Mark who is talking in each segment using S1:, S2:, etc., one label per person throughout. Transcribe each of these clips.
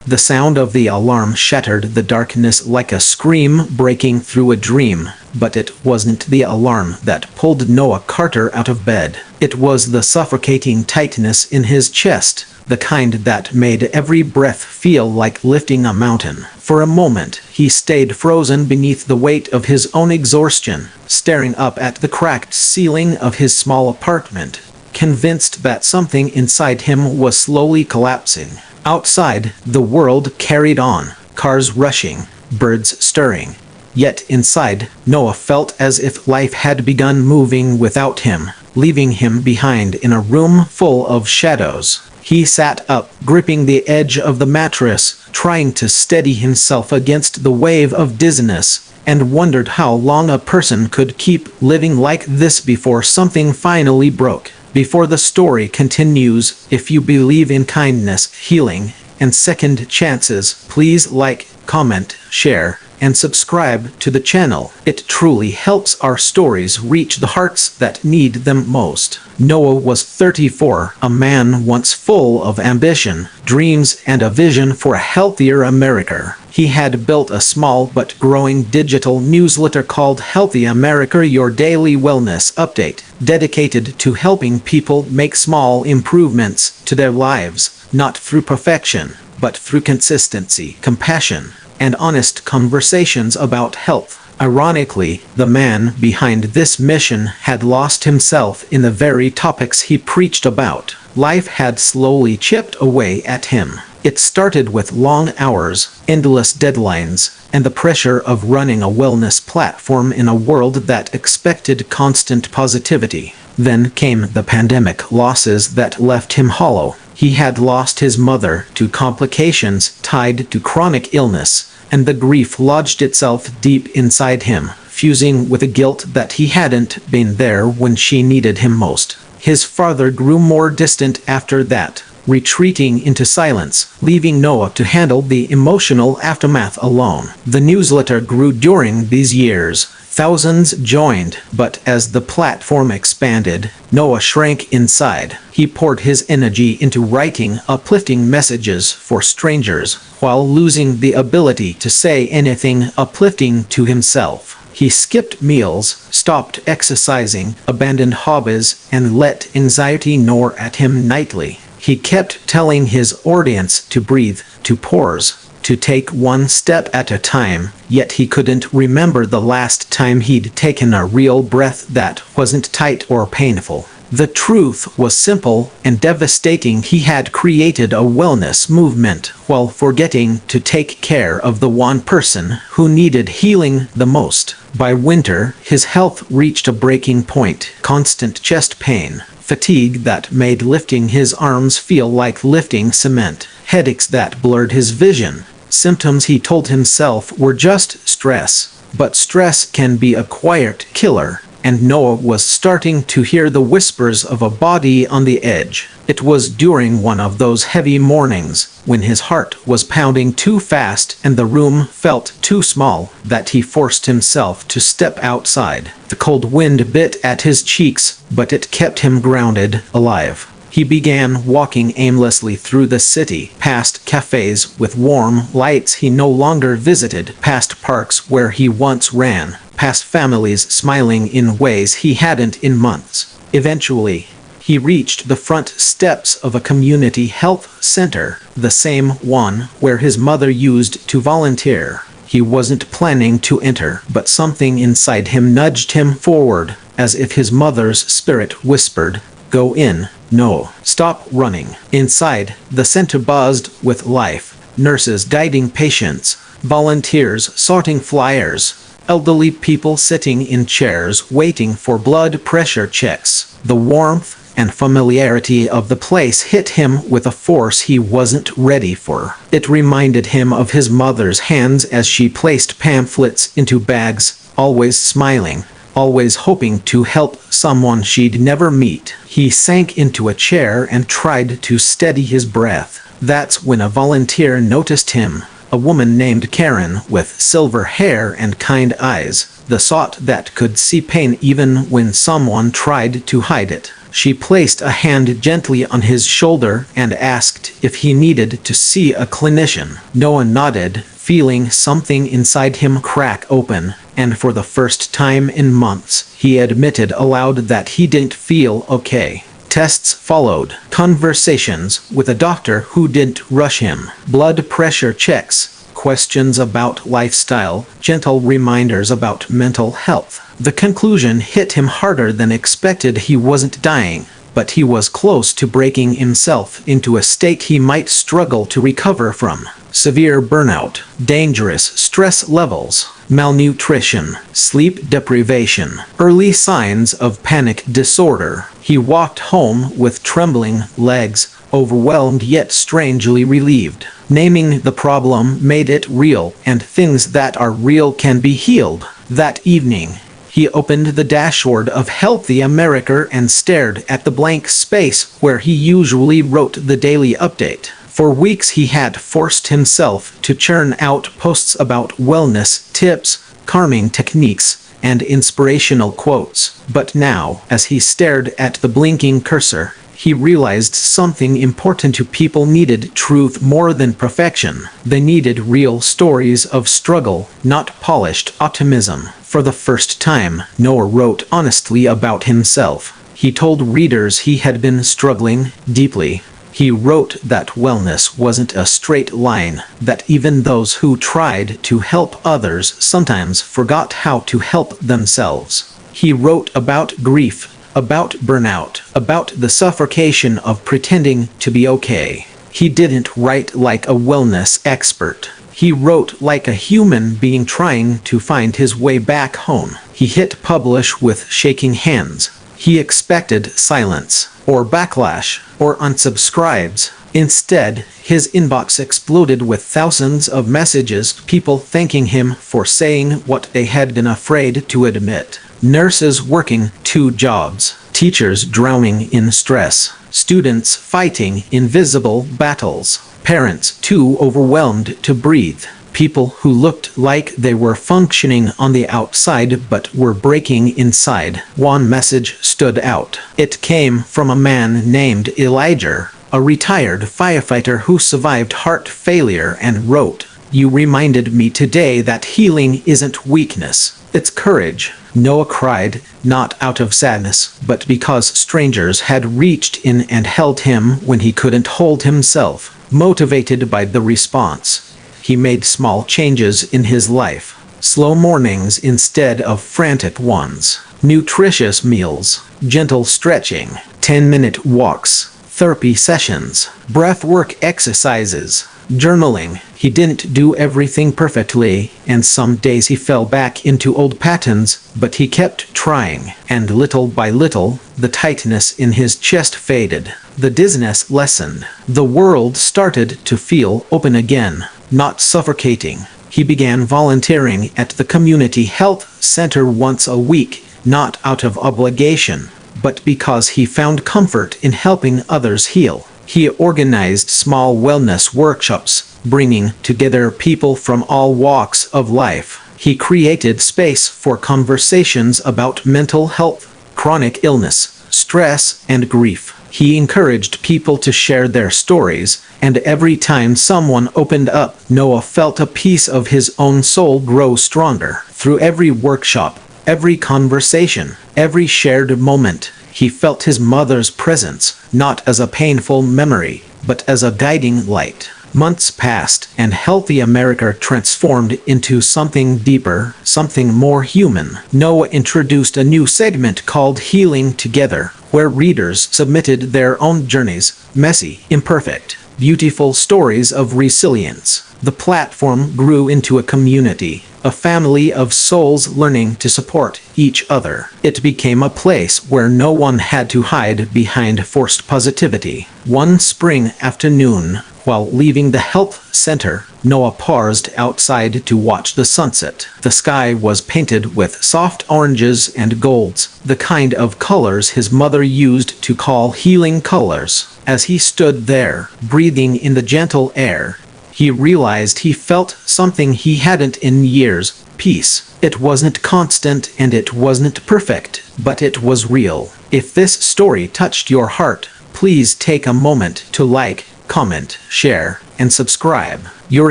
S1: The sound of the alarm shattered the darkness like a scream breaking through a dream, but it wasn't the alarm that pulled Noah Carter out of bed. It was the suffocating tightness in his chest, the kind that made every breath feel like lifting a mountain. For a moment, he stayed frozen beneath the weight of his own exhaustion, staring up at the cracked ceiling of his small apartment, convinced that something inside him was slowly collapsing. Outside, the world carried on, cars rushing, birds stirring. Yet inside, Noah felt as if life had begun moving without him, leaving him behind in a room full of shadows. He sat up, gripping the edge of the mattress, trying to steady himself against the wave of dizziness, and wondered how long a person could keep living like this before something finally broke. Before the story continues, if you believe in kindness, healing, and second chances, please like, comment, share, and subscribe to the channel. It truly helps our stories reach the hearts that need them most. Noah was 34, a man once full of ambition, dreams, and a vision for a healthier America. He had built a small but growing digital newsletter called Healthy America, Your Daily Wellness Update, dedicated to helping people make small improvements to their lives, not through perfection, but through consistency, compassion, and honest conversations about health. Ironically, the man behind this mission had lost himself in the very topics he preached about. Life had slowly chipped away at him. It started with long hours, endless deadlines, and the pressure of running a wellness platform in a world that expected constant positivity. Then came the pandemic, losses that left him hollow. He had lost his mother to complications tied to chronic illness, and the grief lodged itself deep inside him, fusing with the guilt that he hadn't been there when she needed him most. His father grew more distant after that, retreating into silence, leaving Noah to handle the emotional aftermath alone. The newsletter grew during these years. Thousands joined, but as the platform expanded, Noah shrank inside. He poured his energy into writing uplifting messages for strangers, while losing the ability to say anything uplifting to himself. He skipped meals, stopped exercising, abandoned hobbies, and let anxiety gnaw at him nightly. He kept telling his audience to breathe, to pause, to take one step at a time, yet he couldn't remember the last time he'd taken a real breath that wasn't tight or painful. The truth was simple and devastating. He had created a wellness movement while forgetting to take care of the one person who needed healing the most. By winter, his health reached a breaking point. Constant chest pain, fatigue that made lifting his arms feel like lifting cement, headaches that blurred his vision. Symptoms he told himself were just stress. But stress can be a quiet killer, and Noah was starting to hear the whispers of a body on the edge. It was during one of those heavy mornings, when his heart was pounding too fast and the room felt too small, that he forced himself to step outside. The cold wind bit at his cheeks, but it kept him grounded, alive. He began walking aimlessly through the city, past cafes with warm lights he no longer visited, past parks where he once ran, past families smiling in ways he hadn't in months. Eventually, he reached the front steps of a community health center, the same one where his mother used to volunteer. He wasn't planning to enter, but something inside him nudged him forward, as if his mother's spirit whispered, "Go in, no, stop running." Inside, the center buzzed with life. Nurses guiding patients, volunteers sorting flyers, elderly people sitting in chairs waiting for blood pressure checks. The warmth and familiarity of the place hit him with a force he wasn't ready for. It reminded him of his mother's hands as she placed pamphlets into bags, always smiling, always hoping to help someone she'd never meet. He sank into a chair and tried to steady his breath. That's when a volunteer noticed him, a woman named Karen with silver hair and kind eyes, the sort that could see pain even when someone tried to hide it. She placed a hand gently on his shoulder and asked if he needed to see a clinician. Noah nodded, feeling something inside him crack open, and for the first time in months, he admitted aloud that he didn't feel okay. Tests followed. Conversations with a doctor who didn't rush him. Blood pressure checks. Questions about lifestyle. Gentle reminders about mental health. The conclusion hit him harder than expected. He wasn't dying, but he was close to breaking himself into a state he might struggle to recover from. Severe burnout, dangerous stress levels, malnutrition, sleep deprivation, early signs of panic disorder. He walked home with trembling legs, overwhelmed yet strangely relieved. Naming the problem made it real, and things that are real can be healed. That evening, he opened the dashboard of Healthy America and stared at the blank space where he usually wrote the daily update. For weeks he had forced himself to churn out posts about wellness tips, calming techniques, and inspirational quotes. But now, as he stared at the blinking cursor, he realized something important to people needed truth more than perfection. They needed real stories of struggle, not polished optimism. For the first time, Noah wrote honestly about himself. He told readers he had been struggling deeply. He wrote that wellness wasn't a straight line, that even those who tried to help others sometimes forgot how to help themselves. He wrote about grief, about burnout, about the suffocation of pretending to be okay. He didn't write like a wellness expert. He wrote like a human being trying to find his way back home. He hit publish with shaking hands. He expected silence, or backlash, or unsubscribes. Instead, his inbox exploded with thousands of messages, people thanking him for saying what they had been afraid to admit. Nurses working 2 jobs, teachers drowning in stress, students fighting invisible battles, parents too overwhelmed to breathe, people who looked like they were functioning on the outside but were breaking inside. One message stood out. It came from a man named Elijah, a retired firefighter who survived heart failure, and wrote, "You reminded me today that healing isn't weakness, it's courage." Noah cried, not out of sadness, but because strangers had reached in and held him when he couldn't hold himself. Motivated by the response, he made small changes in his life. Slow mornings instead of frantic ones. Nutritious meals, gentle stretching, 10-minute walks, therapy sessions, breathwork exercises, journaling. He didn't do everything perfectly, and some days he fell back into old patterns, but he kept trying, and little by little, the tightness in his chest faded. The dizziness lessened. The world started to feel open again, not suffocating. He began volunteering at the community health center once a week, not out of obligation, but because he found comfort in helping others heal. He organized small wellness workshops, bringing together people from all walks of life. He created space for conversations about mental health, chronic illness, stress, and grief. He encouraged people to share their stories, and every time someone opened up, Noah felt a piece of his own soul grow stronger. Through every workshop, every conversation, every shared moment, he felt his mother's presence, not as a painful memory, but as a guiding light. Months passed, and Healthy America transformed into something deeper, something more human. Noah introduced a new segment called Healing Together, where readers submitted their own journeys, messy, imperfect, beautiful stories of resilience. The platform grew into a community, a family of souls learning to support each other. It became a place where no one had to hide behind forced positivity. One spring afternoon, while leaving the health center, Noah paused outside to watch the sunset. The sky was painted with soft oranges and golds, the kind of colors his mother used to call healing colors. As he stood there, breathing in the gentle air, he realized he felt something he hadn't in years: peace. It wasn't constant and it wasn't perfect, but it was real. If this story touched your heart, please take a moment to like, comment, share, and subscribe. Your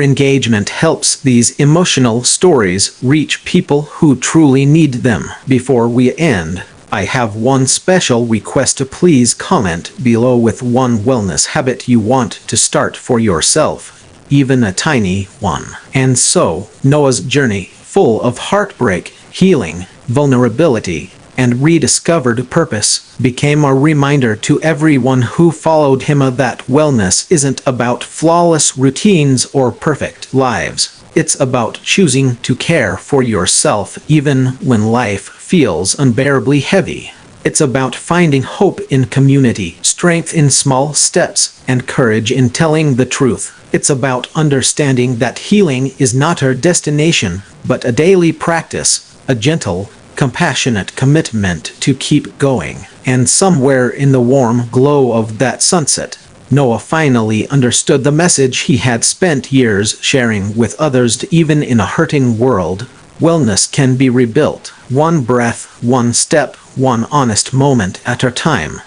S1: engagement helps these emotional stories reach people who truly need them. Before we end, I have one special request to please comment below with one wellness habit you want to start for yourself, even a tiny one. And so, Noah's journey, full of heartbreak, healing, vulnerability, and rediscovered purpose, became a reminder to everyone who followed him that wellness isn't about flawless routines or perfect lives. It's about choosing to care for yourself even when life feels unbearably heavy. It's about finding hope in community, strength in small steps, and courage in telling the truth. It's about understanding that healing is not our destination, but a daily practice, a gentle, compassionate commitment to keep going. And somewhere in the warm glow of that sunset, Noah finally understood the message he had spent years sharing with others. Even in a hurting world, wellness can be rebuilt, one breath, one step, one honest moment at a time.